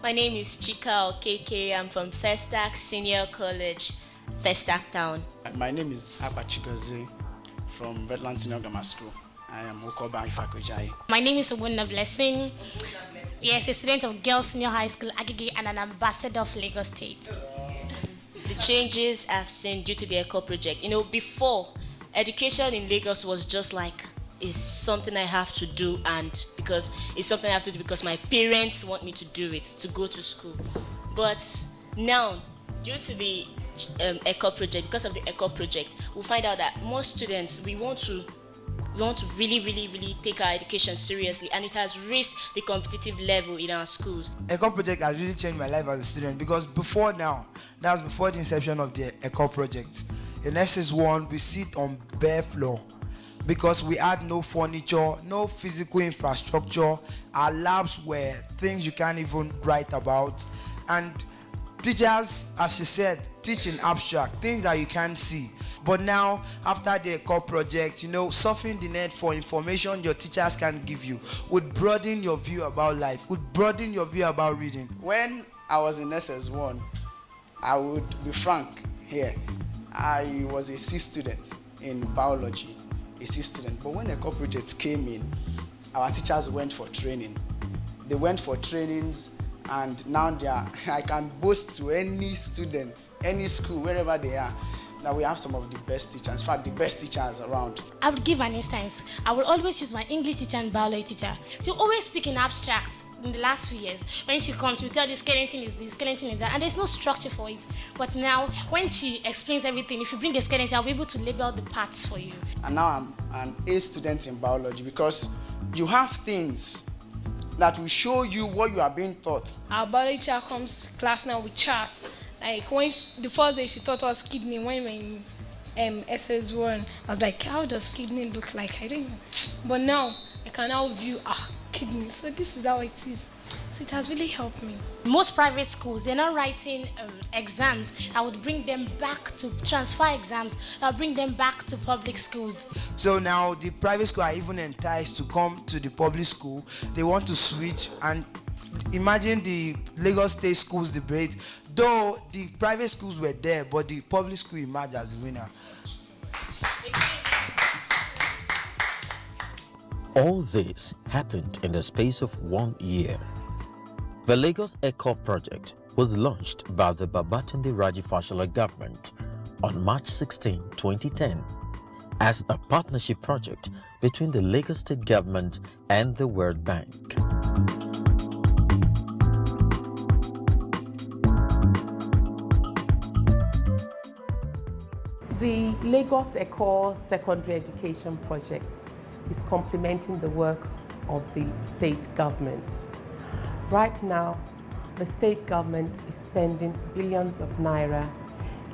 My name is CHIKA OKEKE. I'm from Festac Senior College, Festac Town. My name is CHIGOZIE from Wetland Senior Grammar School. I am Okoba Ifakojai. My name is OGBONNA Blessing. Yes, a student of Girls Senior High School, AGBE, and an ambassador of Lagos State. The changes I've seen due to the Eko project. You know, before, education in Lagos was just like, it's something I have to do, and because it's something I have to do because my parents want me to do it, to go to school. But now, due to the Eko project, because of the Eko project, we'll find out that most students, we want to really take our education seriously, and it has raised the competitive level in our schools. Eko project has really changed my life as a student, because before now, that was before the inception of the Eko project. In SS1, we sit on bare floor because we had no furniture, no physical infrastructure. Our labs were things you can't even write about, and teachers, as she said, teach in abstract, things that you can't see. But now, after the Eko project, you know, surfing the net for information your teachers can give you would broaden your view about life, would broaden your view about reading. When I was in SS1, I would be frank here, I was a C student in biology, a C student. But when the Eko project came in, our teachers went for training. They went for trainings, and now they are, I can boast to any student, any school, wherever they are, that we have some of the best teachers, in fact, the best teachers around. I would give an instance. I will always use my English teacher and biology teacher. She always speak in abstract in the last few years. When she comes, she will tell the skeleton is this, skeleton is that, and there's no structure for it. But now, when she explains everything, if you bring the skeleton, I'll be able to label the parts for you. And now I'm an A student in biology, because you have things that will show you what you are being taught. Our biology teacher comes to class now with charts. Like when the first day she taught us kidney, when we in SS1, I was like, how does kidney look like? I don't know. But now I can now view kidney. So this is how it is. So it has really helped me. Most private schools, they're not writing exams. I would bring them back to transfer exams. I'll bring them back to public schools. So now the private school are even enticed to come to the public school. They want to switch, and imagine the Lagos State schools debate. Though the private schools were there, but the public school emerged as the winner. All this happened in the space of 1 year. The Lagos Eko project was launched by the Babatunde Raji government on March 16, 2010, as a partnership project between the Lagos State government and the World Bank. The Lagos Eko Secondary Education Project is complementing the work of the state government. Right now, the state government is spending billions of naira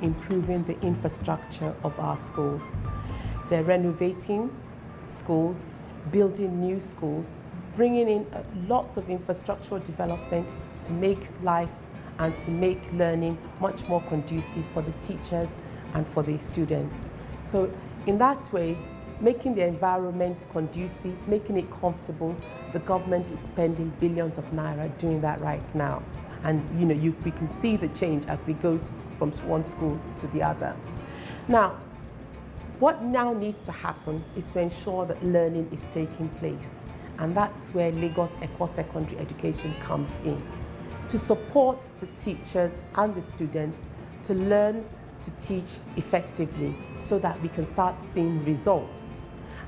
improving the infrastructure of our schools. They're renovating schools, building new schools, bringing in lots of infrastructural development to make life and to make learning much more conducive for the teachers and for the students. So in that way, making the environment conducive, making it comfortable, the government is spending billions of naira doing that right now. And you know, we can see the change as we go from one school to the other. Now, what now needs to happen is to ensure that learning is taking place. And that's where Lagos Eko Secondary Education comes in, to support the teachers and the students to learn to teach effectively so that we can start seeing results.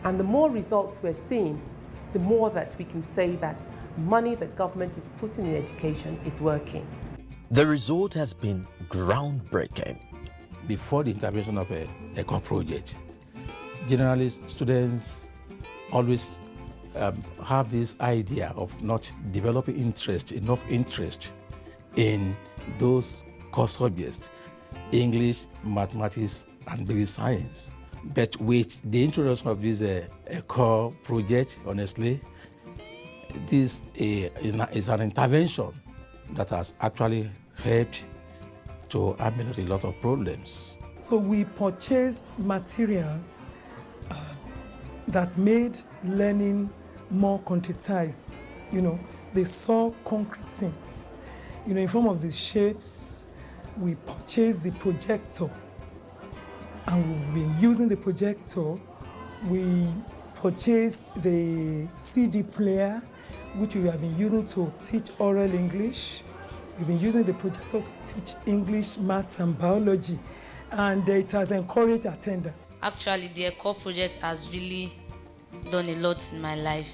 And the more results we're seeing, the more that we can say that money the government is putting in education is working. The result has been groundbreaking. Before the intervention of a Eko project, generally students always have this idea of not developing enough interest in those core subjects, English, mathematics, and basic science. But with the introduction of this Eko project, honestly, this is an intervention that has actually helped to ameliorate a lot of problems. So we purchased materials that made learning more concretized. You know, they saw concrete things. in form of the shapes. We purchased the projector, and we've been using the projector. We purchased the CD player, which we have been using to teach oral English. We've been using the projector to teach English, maths, and biology, and it has encouraged attendance. Actually, the ECHO project has really done a lot in my life.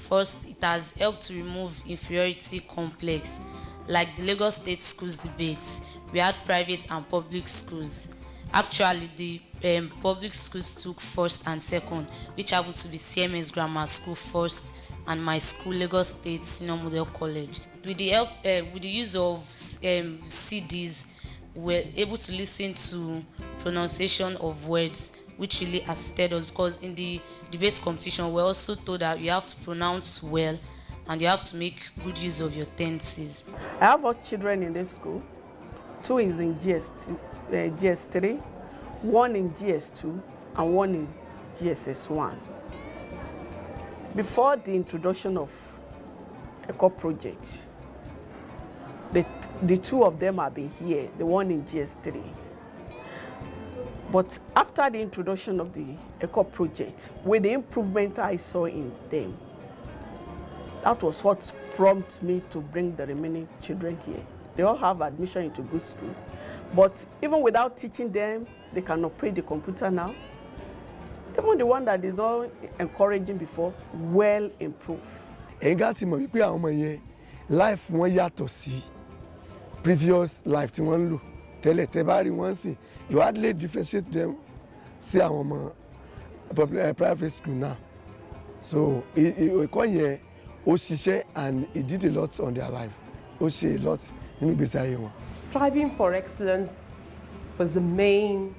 First, it has helped to remove inferiority complex, like the Lagos State schools debates. We had private and public schools. Actually, the public schools took first and second, which happened to be CMS Grammar School first, and my school, Lagos State Senior Model College. With the help, with the use of CDs, we're able to listen to pronunciation of words, which really assisted us, because in the debate competition, we're also told that you have to pronounce well and you have to make good use of your tenses. I have 4 children in this school. 2 is in GS3, 1 in GS2, and 1 in GSS1. Before the introduction of ECHO project, the 2 of them have been here, the 1 in GS3. But after the introduction of the ECHO project, with the improvement I saw in them, that was what prompted me to bring the remaining children here. They all have admission into good school. But even without teaching them, they can operate the computer now. Even the one that is not encouraging before, well improved. Ẹ̀yin ti mọ̀ wípé àwọn ọmọ yẹn life wọn yàtọ̀ sí previous life tí wọ́n ń lò tẹ́lẹ̀ tẹ́ bá rí wọ́n sìn you hardly differentiate them sí àwọn ọmọ private school now. So ẹ̀kọ́ yẹn ó ṣiṣẹ́ and it did a lot on their life. Ó ṣe a lot nínú ìgbésí ayé wọn. Striving for excellence was the main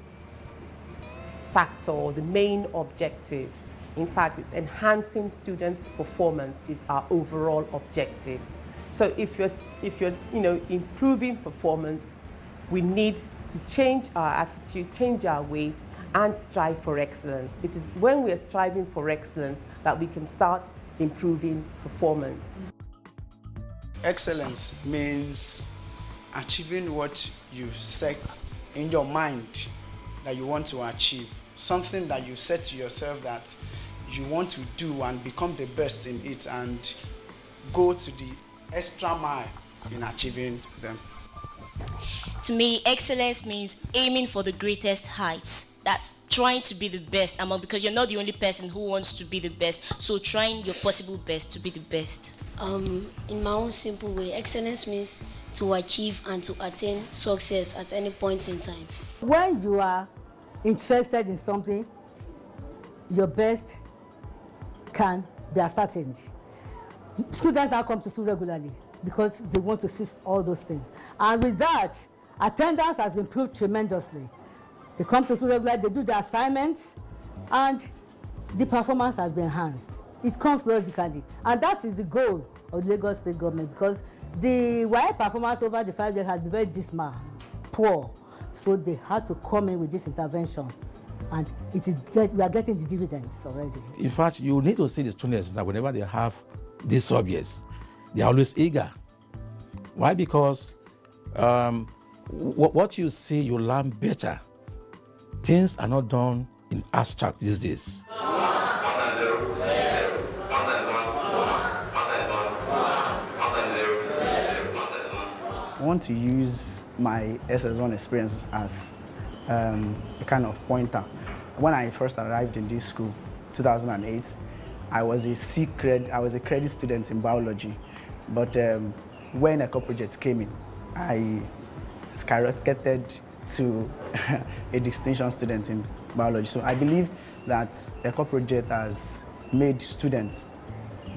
factor, the main objective. In fact, it's enhancing students' performance is our overall objective. So if you're improving performance, we need to change our attitude, change our ways, and strive for excellence. It is when we are striving for excellence that we can start improving performance. Excellence means achieving what you set in your mind that you want to achieve. Something that you set to yourself that you want to do and become the best in it and go to the extra mile in achieving them. To me, excellence means aiming for the greatest heights. That's trying to be the best because you're not the only person who wants to be the best. So trying your possible best to be the best. In my own simple way, excellence means to achieve and to attain success at any point in time. When you are interested in something, your best can be ascertained. Students now come to school regularly because they want to see all those things. And with that, attendance has improved tremendously. They come to school regularly, they do their assignments, and the performance has been enhanced. It comes logically. And that is the goal of the Lagos State government, because the WAEC performance over the 5 years has been very dismal, poor. So they had to come in with this intervention. And we are getting the dividends already. In fact, you need to see the students that whenever they have these subjects, they are always eager. Why? Because what you see, you learn better. Things are not done in abstract these days. I want to use my SS1 experience as a kind of pointer. When I first arrived in this school, 2008, I was a credit student in biology. But when ECHO project came in, I skyrocketed to a distinction student in biology. So I believe that ECHO project has made students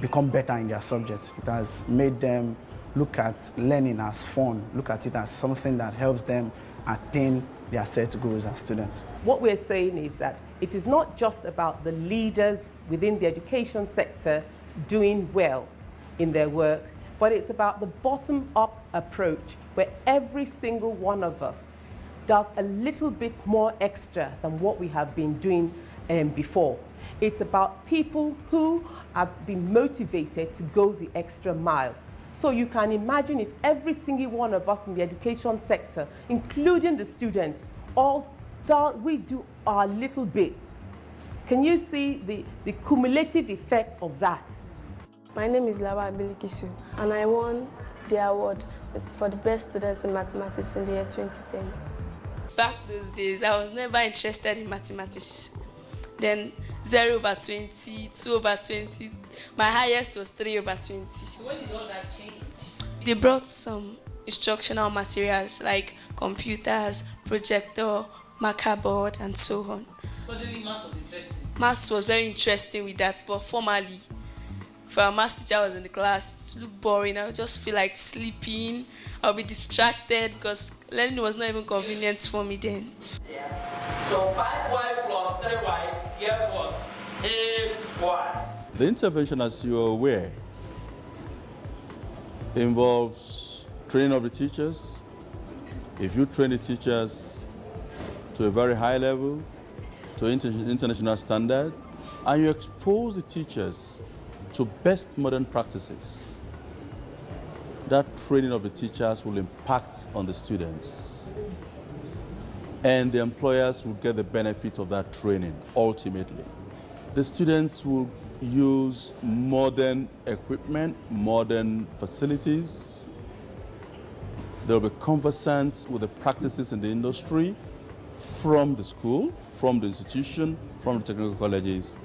become better in their subjects. It has made them look at learning as fun, look at it as something that helps them attain their set goals as students. What we're saying is that it is not just about the leaders within the education sector doing well in their work, but it's about the bottom-up approach where every single one of us does a little bit more extra than what we have been doing before. It's about people who have been motivated to go the extra mile. So you can imagine if every single one of us in the education sector, including the students, we do our little bit. Can you see the cumulative effect of that? My name is BILIKISU, and I won the award for the best students in mathematics in the year 2010. Back those days, I was never interested in mathematics. Then 0/20, 2/20. My highest was 3/20. So when did all that change? They brought some instructional materials like computers, projector, marker board, and so on. Suddenly maths was interesting. Maths was very interesting with that, but formally, if our maths teacher was in the class, it looked boring. I would just feel like sleeping. I'll be distracted because learning was not even convenient for me then. Yeah. So 5y plus 3y, guess what? 8y. The intervention, as you are aware, involves training of the teachers. If you train the teachers to a very high level, to international standard, and you expose the teachers to best modern practices, that training of the teachers will impact on the students. And the employers will get the benefit of that training, ultimately. The students will use modern equipment, modern facilities. They'll be conversant with the practices in the industry from the school, from the institution, from the technical colleges,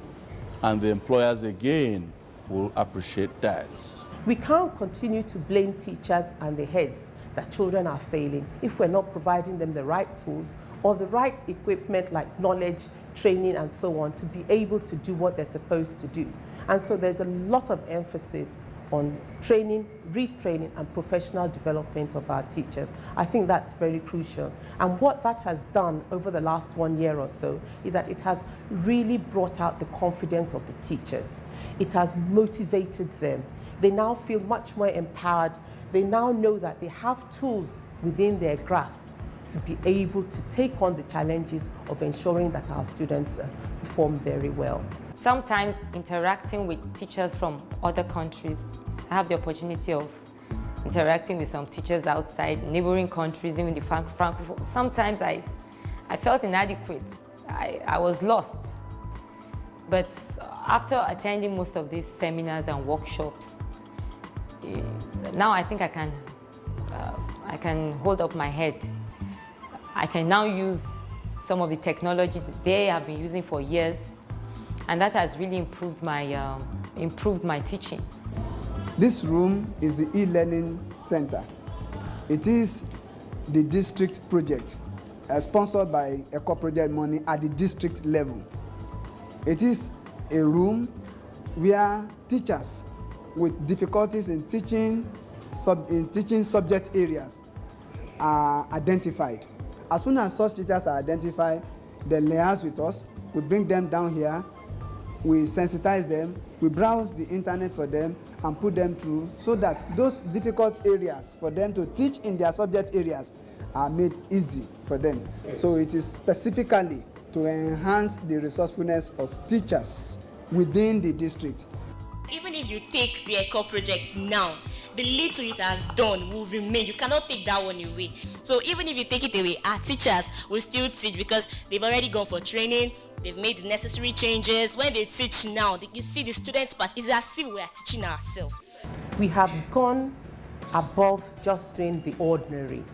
and the employers again will appreciate that. We can't continue to blame teachers and the heads that children are failing if we're not providing them the right tools or the right equipment like knowledge, training, and so on to be able to do what they're supposed to do. And so there's a lot of emphasis on training, retraining, and professional development of our teachers. I think that's very crucial. And what that has done over the last 1 year or so is that it has really brought out the confidence of the teachers. It has motivated them. They now feel much more empowered. They now know that they have tools within their grasp to be able to take on the challenges of ensuring that our students perform very well. Sometimes interacting with teachers from other countries, I have the opportunity of interacting with some teachers outside, neighboring countries, even the Francophone. Sometimes I felt inadequate. I was lost. But after attending most of these seminars and workshops, now I think I can hold up my head. I can now use some of the technology that they have been using for years, and that has really improved my teaching. This room is the e-learning center. It is the district project, sponsored by Eco Project money at the district level. It is a room where teachers with difficulties in teaching subject areas are identified. As soon as such teachers are identified, they liaise with us. We bring them down here, we sensitize them, we browse the internet for them and put them through so that those difficult areas for them to teach in their subject areas are made easy for them. Yes. So it is specifically to enhance the resourcefulness of teachers within the district. Even if you take the Eco project now, the little it has done will remain. You cannot take that one away. So even if you take it away, our teachers will still teach because they've already gone for training, they've made the necessary changes. When they teach now, you see the students part, it's as if we are teaching ourselves. We have gone above just doing the ordinary.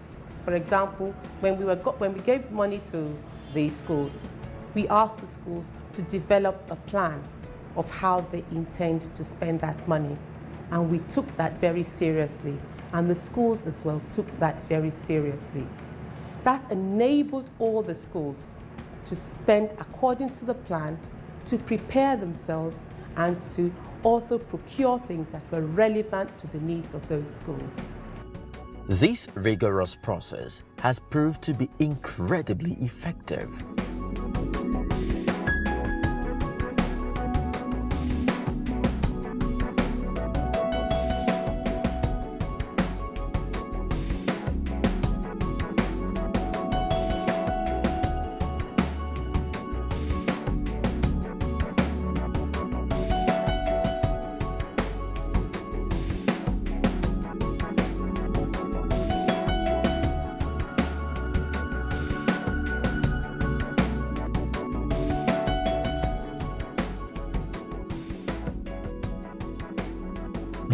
For example, when we gave money to the schools, we asked the schools to develop a plan of how they intend to spend that money. And we took that very seriously. And the schools as well took that very seriously. That enabled all the schools to spend according to the plan, to prepare themselves, and to also procure things that were relevant to the needs of those schools. This rigorous process has proved to be incredibly effective.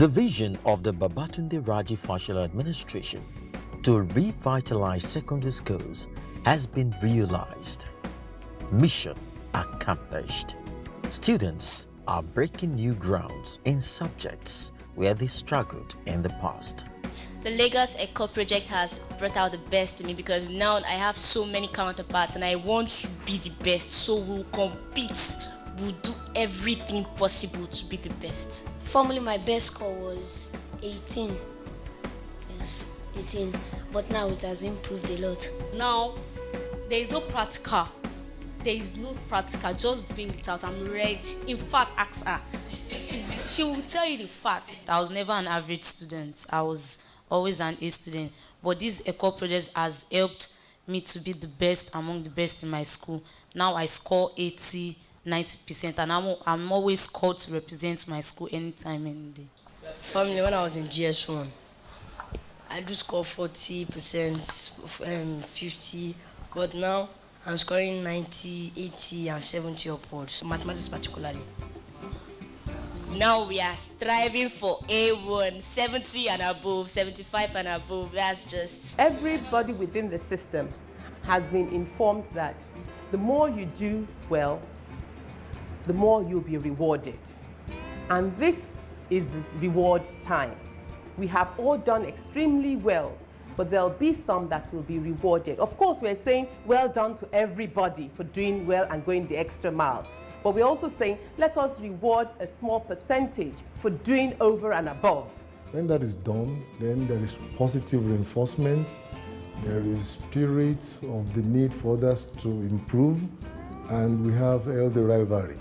The vision of the Babatunde Raji Fashola administration to revitalize secondary schools has been realized. Mission accomplished. Students are breaking new grounds in subjects where they struggled in the past. The Lagos Eko project has brought out the best in me because now I have so many counterparts and I want to be the best. So we'll compete. We'll do everything possible to be the best. Formerly, my best score was 18. Yes, 18. But now it has improved a lot. Now, there is no practical. There is no practical. Just bring it out. I'm ready. In fact, ask her. She will tell you the fact. I was never an average student. I was always an A student. But this Eko project has helped me to be the best among the best in my school. Now I score 80, 90%, and I'm always called to represent my school anytime, any day. Family, when I was in GS1, I do score 40%, 50, but now I'm scoring 90, 80, and 70 upwards, mathematics particularly. Now we are striving for A1, 70 and above, 75 and above. That's just... Everybody within the system has been informed that the more you do well, the more you'll be rewarded. And this is reward time. We have all done extremely well, but there'll be some that will be rewarded. Of course, we're saying well done to everybody for doing well and going the extra mile. But we're also saying, let us reward a small percentage for doing over and above. When that is done, then there is positive reinforcement, there is spirit of the need for others to improve, and we have healthy rivalry.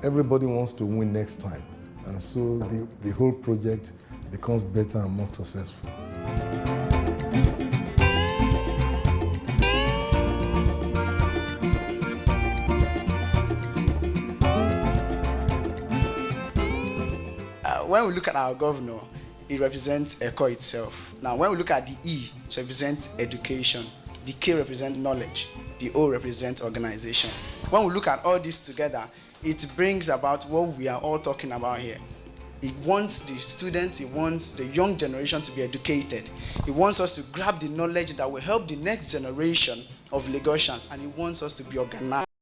Everybody wants to win next time, and so the whole project becomes better and more successful. When we look at our governor, it represents Eko itself. Now, when we look at the E, it represents education. The K represents knowledge. The O represents organization. When we look at all this together, it brings about what we are all talking about here. It wants the students, it wants the young generation to be educated. It wants us to grab the knowledge that will help the next generation of Lagosians, and it wants us to be organized.